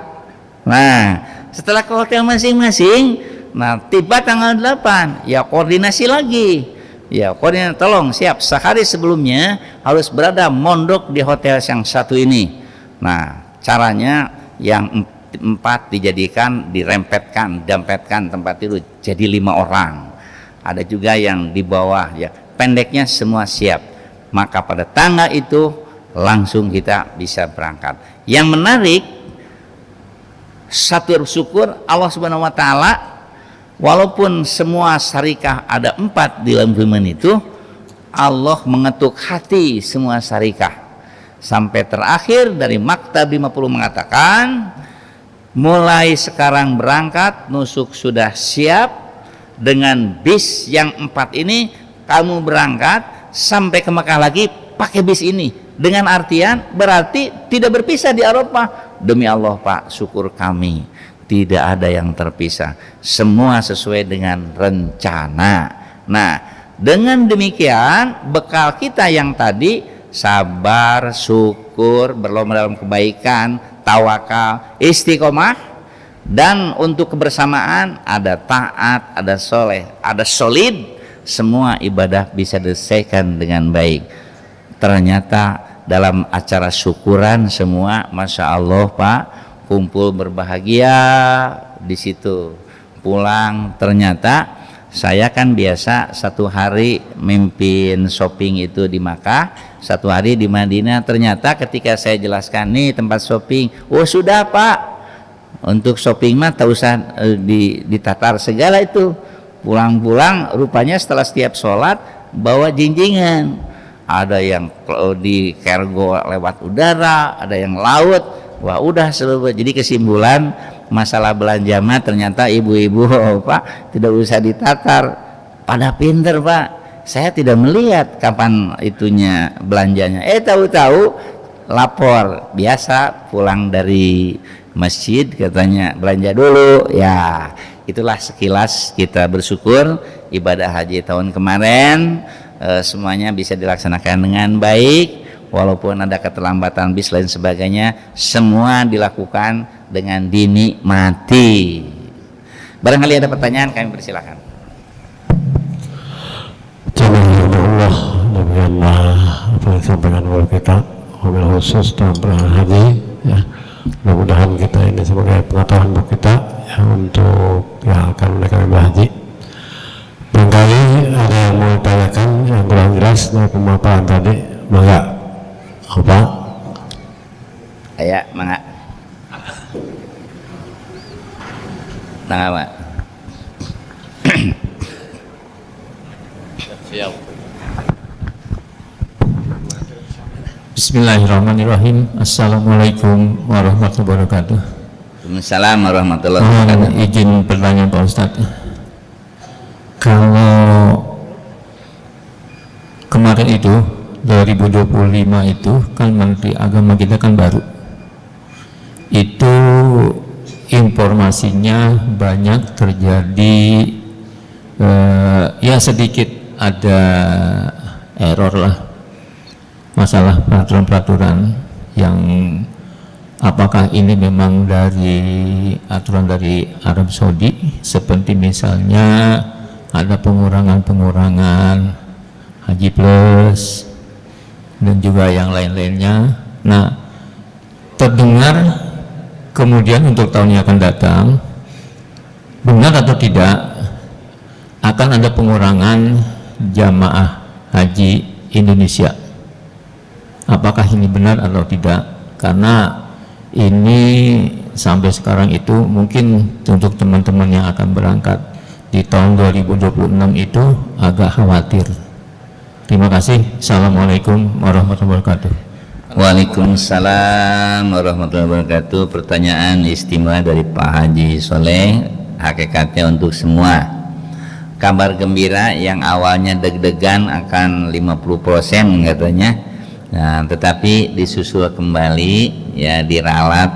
Nah, setelah ke hotel masing-masing, nah tiba tanggal 8, ya koordinasi lagi. Ya, koordinasi, tolong siap sehari sebelumnya harus berada mondok di hotel yang satu ini. Nah, caranya yang 4 dijadikan, dampetkan tempat tidur jadi 5 orang. Ada juga yang di bawah ya, pendeknya semua siap. Maka pada tanggal itu langsung kita bisa berangkat. Yang menarik, satu syukur Allah Subhanahu wa taala, walaupun semua syarikah ada 4 di dalam iman itu, Allah mengetuk hati semua syarikah. Sampai terakhir dari Maktab 50 mengatakan, mulai sekarang berangkat, nusuk sudah siap, dengan bis yang 4 ini kamu berangkat sampai ke Mekah lagi pakai bis ini. Dengan artian berarti tidak berpisah di Eropa. Demi Allah Pak, syukur kami tidak ada yang terpisah, semua sesuai dengan rencana. Nah, dengan demikian bekal kita yang tadi sabar, syukur, berlomba dalam kebaikan, tawakal, istiqomah, dan untuk kebersamaan ada taat, ada soleh, ada solid, semua ibadah bisa diselesaikan dengan baik. Ternyata dalam acara syukuran semua, masya Allah Pak, kumpul berbahagia di situ. Pulang ternyata saya kan biasa satu hari mimpin shopping itu di Makkah, satu hari di Madinah. Ternyata ketika saya jelaskan nih tempat shopping, oh sudah Pak, untuk shopping mah tak usah ditatar segala itu. Pulang-pulang rupanya setelah setiap sholat bawa jinjingan, ada yang di kargo lewat udara, ada yang laut. Wah udah seluruh. Jadi kesimpulan masalah belanja mah ternyata ibu-ibu Pak tidak usah ditatar, pada pinter Pak. Saya tidak melihat kapan itunya belanjanya, tahu-tahu lapor biasa pulang dari masjid katanya belanja dulu ya. Itulah sekilas kita bersyukur ibadah haji tahun kemarin semuanya bisa dilaksanakan dengan baik, walaupun ada keterlambatan bis lain sebagainya, semua dilakukan dengan dinikmati. Barangkali ada pertanyaan, kami persilahkan. Allah, demikianlah apa yang disampaikan oleh kita, wabil khusus dalam perjalanan haji ya. Mudah-mudahan kita ini sebagai pengetahuan buat kita ya, untuk yang akan menaikkan ibadah haji. Barangkali ada yang mau ditanyakan yang kurang jelas dari pemaparan tadi, maka apa? Ya, mangga. Nah, Pak. Siap. Bismillahirrahmanirrahim. Assalamualaikum warahmatullahi wabarakatuh. Waalaikumsalam warahmatullahi wabarakatuh. Izin pertanyaan Pak Ustadz. Kalau kemarin itu 2025 itu kan Menteri Agama kita kan baru. Itu informasinya banyak terjadi ya sedikit ada error lah, masalah peraturan-peraturan yang apakah ini memang dari aturan dari Arab Saudi, seperti misalnya ada pengurangan haji plus dan juga yang lain-lainnya. Nah, terdengar kemudian untuk tahun yang akan datang, benar atau tidak akan ada pengurangan jamaah haji Indonesia? Apakah ini benar atau tidak? Karena ini sampai sekarang itu mungkin untuk teman-teman yang akan berangkat di tahun 2026 itu agak khawatir. Terima kasih. Assalamualaikum warahmatullahi wabarakatuh. Waalaikumsalam warahmatullahi wabarakatuh. Pertanyaan istimewa dari Pak Haji Soleh, hakikatnya untuk semua. Kabar gembira yang awalnya deg-degan akan 50% katanya, nah, tetapi disusul kembali ya, diralat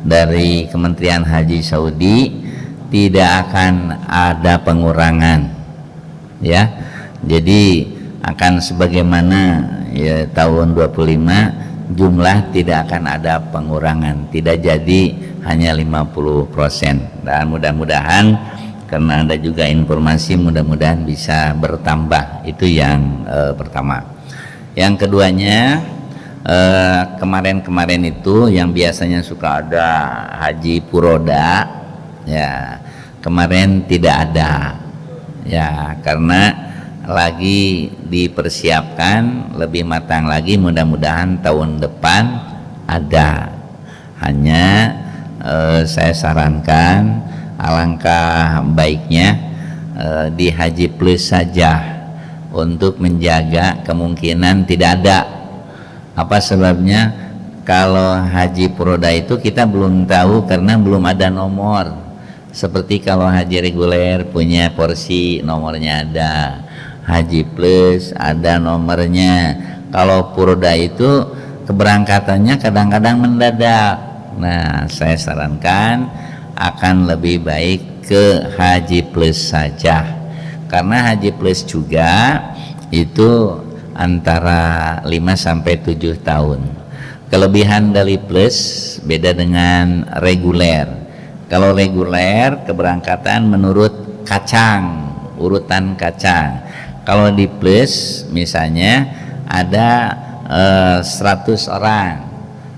dari Kementerian Haji Saudi, tidak akan ada pengurangan ya. Jadi akan sebagaimana ya tahun 25, jumlah tidak akan ada pengurangan, tidak jadi hanya 50%. Dan mudah-mudahan karena ada juga informasi, mudah-mudahan bisa bertambah. Itu yang pertama. Yang keduanya, kemarin-kemarin itu yang biasanya suka ada haji puroda ya, kemarin tidak ada ya, karena lagi dipersiapkan lebih matang lagi, mudah-mudahan tahun depan ada. Hanya saya sarankan alangkah baiknya di haji plus saja untuk menjaga kemungkinan tidak ada. Apa sebabnya? Kalau haji puroda itu kita belum tahu karena belum ada nomor. Seperti kalau haji reguler punya porsi, nomornya ada. Haji plus ada nomornya. Kalau puroda itu keberangkatannya kadang-kadang mendadak. Nah, saya sarankan akan lebih baik ke Haji Plus saja, karena Haji Plus juga itu antara 5 sampai 7 tahun. Kelebihan dari Plus beda dengan reguler. Kalau reguler keberangkatan menurut kacang, urutan kacang. Kalau di Plus misalnya ada 100 orang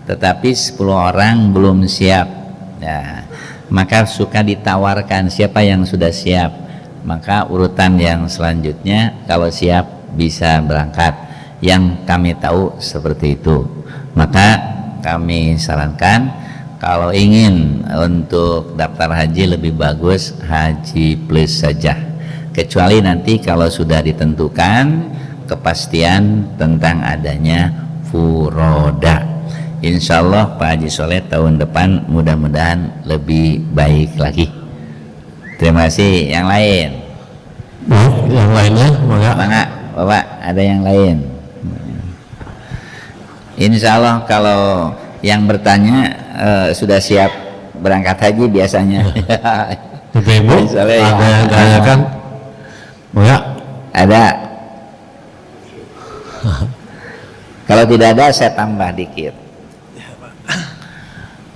tetapi 10 orang belum siap, ya, maka suka ditawarkan siapa yang sudah siap, maka urutan yang selanjutnya kalau siap bisa berangkat. Yang kami tahu seperti itu. Maka kami sarankan kalau ingin untuk daftar haji lebih bagus Haji Plus saja, kecuali nanti kalau sudah ditentukan kepastian tentang adanya furoda. Insya Allah Pak Haji Soleh tahun depan mudah-mudahan lebih baik lagi. Terima kasih. Yang lain? Yang lainnya Mangga, Bapak, ada yang lain? Insya Allah kalau yang bertanya sudah siap berangkat haji biasanya. Ibu ada yang tanyakan? Mangga. Ada. Kalau tidak ada saya tambah dikit.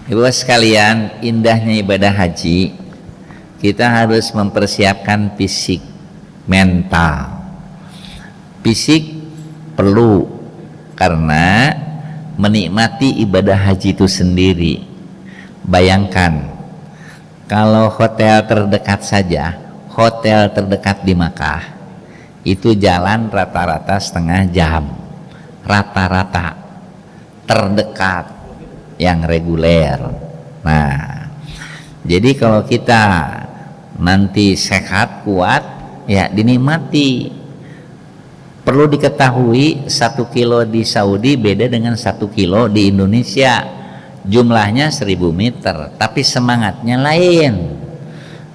Ibu sekalian, indahnya ibadah haji, kita harus mempersiapkan fisik, mental. Fisik perlu, karena menikmati ibadah haji itu sendiri. Bayangkan kalau hotel terdekat saja, hotel terdekat di Makkah itu jalan rata-rata setengah jam, rata-rata terdekat yang reguler. Nah, jadi kalau kita nanti sehat kuat, ya dinikmati. Perlu diketahui 1 kilo di Saudi beda dengan 1 kilo di Indonesia. Jumlahnya 1000 meter, tapi semangatnya lain.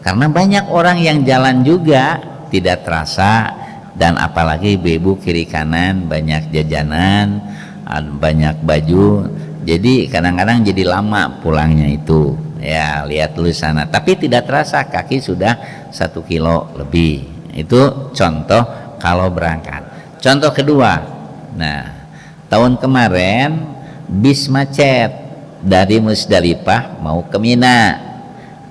Karena banyak orang yang jalan juga tidak terasa, dan apalagi ibu kiri kanan banyak jajanan, banyak baju. Jadi kadang-kadang jadi lama pulangnya itu. Ya, lihat dulu sana. Tapi tidak terasa kaki sudah 1 kilo lebih. Itu contoh kalau berangkat. Contoh kedua, nah tahun kemarin bis macet dari Musdalifah mau ke Mina,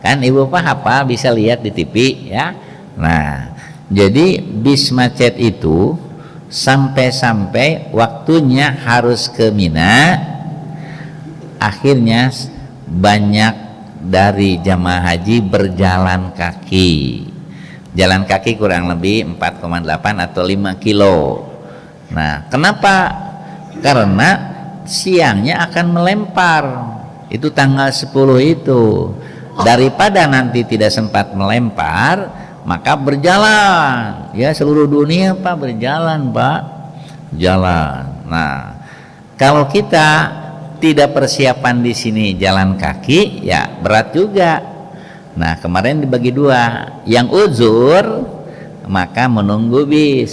kan ibu apa bisa lihat di TV ya. Nah jadi bis macet itu sampai waktunya harus ke Mina, akhirnya banyak dari jamaah haji berjalan kaki. Jalan kaki kurang lebih 4,8 atau 5 kilo. Nah, kenapa? Karena siangnya akan melempar. Itu tanggal 10 itu. Daripada nanti tidak sempat melempar, maka berjalan. Ya, seluruh dunia Pak berjalan, Pak. Jalan. Nah, kalau kita tidak persiapan di sini jalan kaki, ya berat juga. Nah kemarin dibagi dua, yang uzur maka menunggu bis,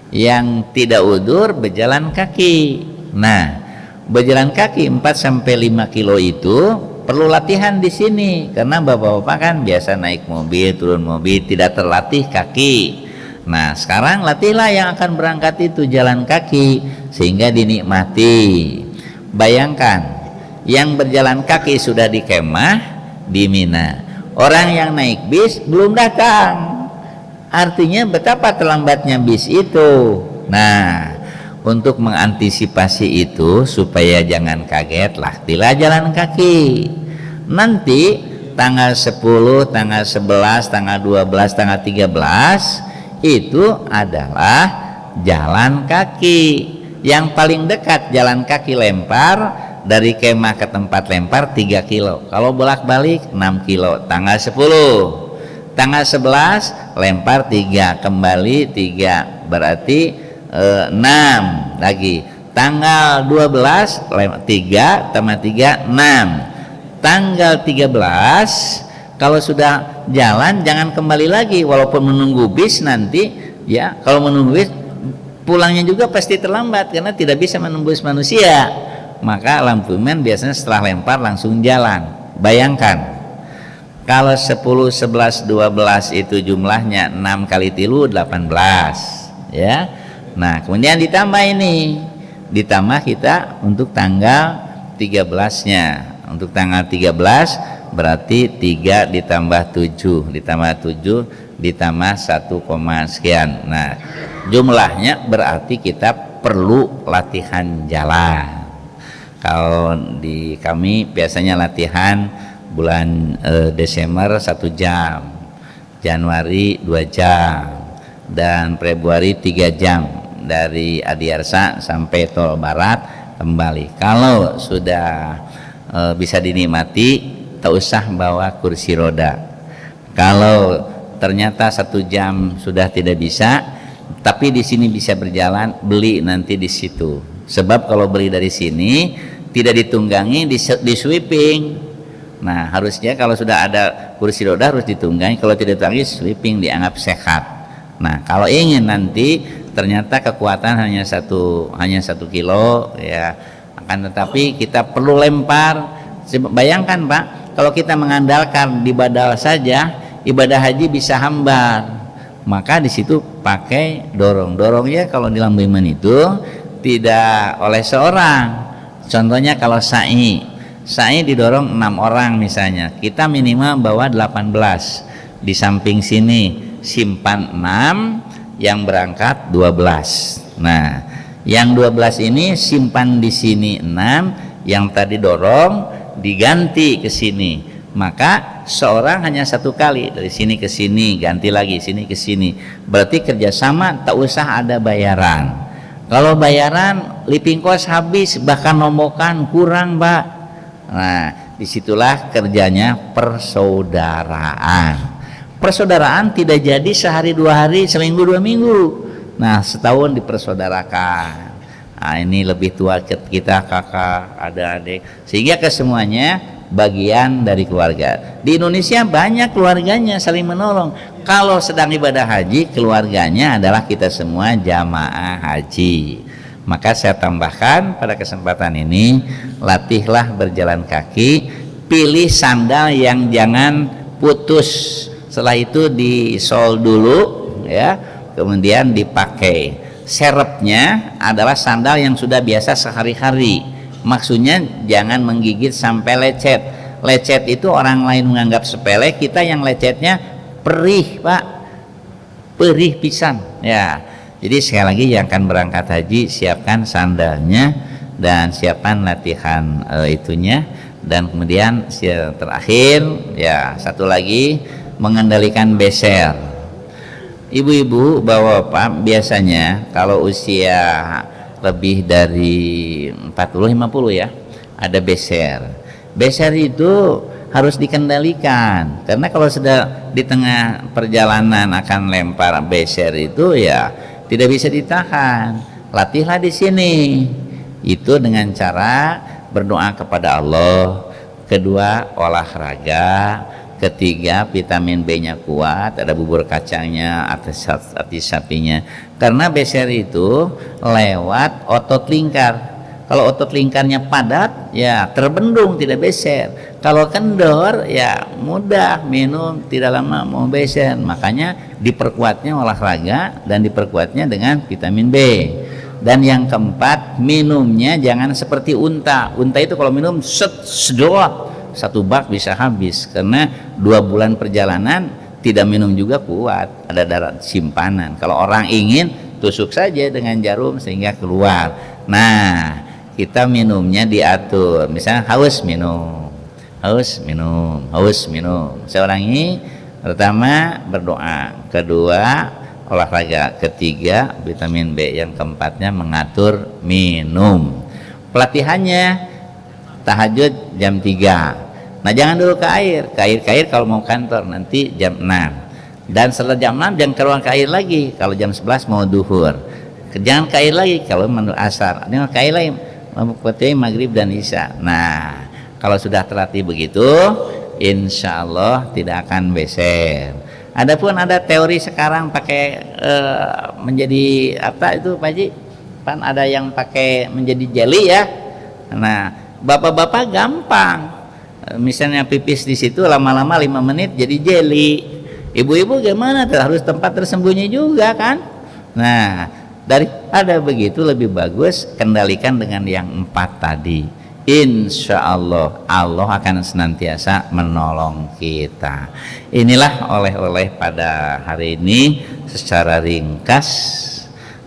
yang tidak uzur berjalan kaki. Nah berjalan kaki 4-5 kilo itu perlu latihan di sini, karena bapak-bapak kan biasa naik mobil, turun mobil, tidak terlatih kaki. Nah sekarang latihlah yang akan berangkat itu jalan kaki sehingga dinikmati. Bayangkan yang berjalan kaki sudah di kemah di Mina, orang yang naik bis belum datang, artinya betapa terlambatnya bis itu. Nah untuk mengantisipasi itu supaya jangan kaget, latihlah jalan kaki. Nanti tanggal 10, tanggal 11, tanggal 12, tanggal 13 itu adalah jalan kaki. Yang paling dekat jalan kaki lempar dari kemah ke tempat lempar 3 kilo. Kalau bolak-balik 6 kilo. Tanggal 10, tanggal 11 lempar 3, kembali 3, berarti 6 lagi. Tanggal 12 3 tambah 3 6. Tanggal 13 kalau sudah jalan jangan kembali lagi, walaupun menunggu bis nanti ya. Kalau menunggu bis pulangnya juga pasti terlambat karena tidak bisa menembus manusia. Maka lampu men biasanya setelah lempar langsung jalan. Bayangkan Kalau 10, 11, 12 itu jumlahnya 6 kali 3 18 ya. Nah kemudian ditambah ini, ditambah kita untuk tanggal 13-nya. Untuk tanggal 13 berarti 3 ditambah 7 ditambah 7 ditambah 1, sekian. Nah jumlahnya berarti kita perlu latihan jalan. Kalau di kami biasanya latihan bulan Desember 1 jam, Januari 2 jam, dan Februari 3 jam dari Adiarsa sampai Tol Barat kembali. Kalau sudah bisa dinikmati, tak usah bawa kursi roda. Kalau ternyata 1 jam sudah tidak bisa, tapi di sini bisa berjalan, beli nanti di situ. Sebab kalau beli dari sini tidak ditunggangi, di sweeping. Nah harusnya kalau sudah ada kursi roda harus ditunggangi, kalau tidak ditunggangi sweeping, dianggap sehat. Nah kalau ingin nanti ternyata kekuatan hanya satu kilo ya, akan tetapi kita perlu lempar. Bayangkan Pak, kalau kita mengandalkan di badal saja, ibadah haji bisa hambar. Maka di situ pakai dorongnya. Kalau di Lambeman itu tidak oleh seorang. Contohnya kalau sa'i didorong 6 orang misalnya, kita minimal bawa 18. Di samping sini simpan 6, yang berangkat 12. Nah yang 12 ini simpan di sini 6, yang tadi dorong diganti ke sini. Maka seorang hanya 1 kali, dari sini ke sini, ganti lagi sini ke sini. Berarti kerjasama, tak usah ada bayaran. Kalau bayaran living cost habis, bahkan nombokan kurang Pak. Nah disitulah kerjanya persaudaraan. Persaudaraan tidak jadi sehari 2 hari, seminggu 2 minggu. Nah setahun dipersaudarakan. Nah ini lebih tua kita, kakak, ada adik, sehingga kesemuanya bagian dari keluarga. Di Indonesia banyak keluarganya saling menolong. Kalau sedang ibadah haji, keluarganya adalah kita semua jamaah haji. Maka saya tambahkan pada kesempatan ini, latihlah berjalan kaki, pilih sandal yang jangan putus. Setelah itu disol dulu ya, kemudian dipakai. Serepnya adalah sandal yang sudah biasa sehari-hari. Maksudnya jangan menggigit sampai lecet. Lecet itu orang lain menganggap sepele, kita yang lecetnya perih Pak, perih pisan ya. Jadi sekali lagi yang akan berangkat haji, siapkan sandalnya dan siapkan latihan itunya. Dan kemudian terakhir ya, satu lagi, mengendalikan beser. Ibu-ibu bapak-bapak biasanya kalau usia lebih dari 40-50 ya, ada beser. Beser itu harus dikendalikan, karena kalau sudah di tengah perjalanan akan lempar beser itu ya tidak bisa ditahan. Latihlah di sini. Itu dengan cara berdoa kepada Allah. Kedua, olahraga. Ketiga, vitamin B-nya kuat, ada bubur kacangnya, artis sapinya. Karena beser itu lewat otot lingkar. Kalau otot lingkarnya padat, ya terbendung, tidak beser. Kalau kendor, ya mudah minum, tidak lama mau beser. Makanya diperkuatnya olahraga dan diperkuatnya dengan vitamin B. Dan yang keempat, minumnya jangan seperti unta. Unta itu kalau minum sedot 1 bak bisa habis, karena 2 bulan perjalanan tidak minum juga kuat, ada darah simpanan. Kalau orang ingin, tusuk saja dengan jarum sehingga keluar. Nah kita minumnya diatur, misalnya haus minum, haus minum, haus minum. Saya ulangi, pertama berdoa, kedua olahraga, ketiga vitamin B, yang keempatnya mengatur minum. Pelatihannya tahajud jam 3. Nah jangan dulu ke air kalau mau kantor nanti jam 6. Dan setelah jam 6 jangan keluar ke air lagi kalau jam 11 mau duhur. Jangan ke air lagi kalau mau asar. Jangan ke air lagi maghrib dan isya. Nah kalau sudah terlatih begitu, insya Allah tidak akan beser. Adapun ada teori sekarang pakai menjadi apa itu Pak Haji? Kan ada yang pakai menjadi jelly ya. Nah bapak-bapak gampang, misalnya pipis di situ lama-lama 5 menit jadi jeli. Ibu-ibu gimana? Harus tempat tersembunyi juga kan. Nah, daripada begitu lebih bagus kendalikan dengan yang 4 tadi. Insya Allah Allah akan senantiasa menolong kita. Inilah oleh-oleh pada hari ini secara ringkas.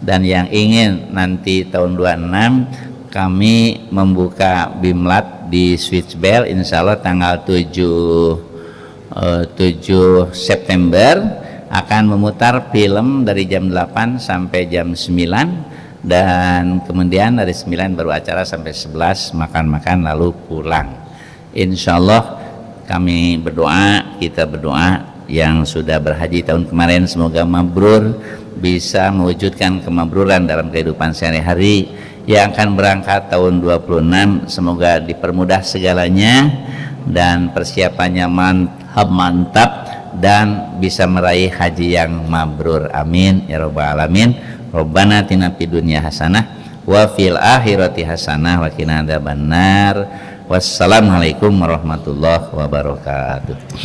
Dan yang ingin nanti tahun 26 kami membuka Bimlat di Switch Bell, insya Allah tanggal 7 September akan memutar film dari jam 8 sampai jam 9, dan kemudian dari 9 baru acara sampai 11 makan-makan lalu pulang. Insya Allah kami berdoa, kita berdoa yang sudah berhaji tahun kemarin semoga mabrur, bisa mewujudkan kemabruran dalam kehidupan sehari-hari. Yang akan berangkat tahun 26 semoga dipermudah segalanya dan persiapannya mantap dan bisa meraih haji yang mabrur. Amin ya rabbal alamin. Rabbana atina fid dunya hasanah wa fil akhirati hasanah wa qina adzabannar. Wassalamualaikum warahmatullahi wabarakatuh.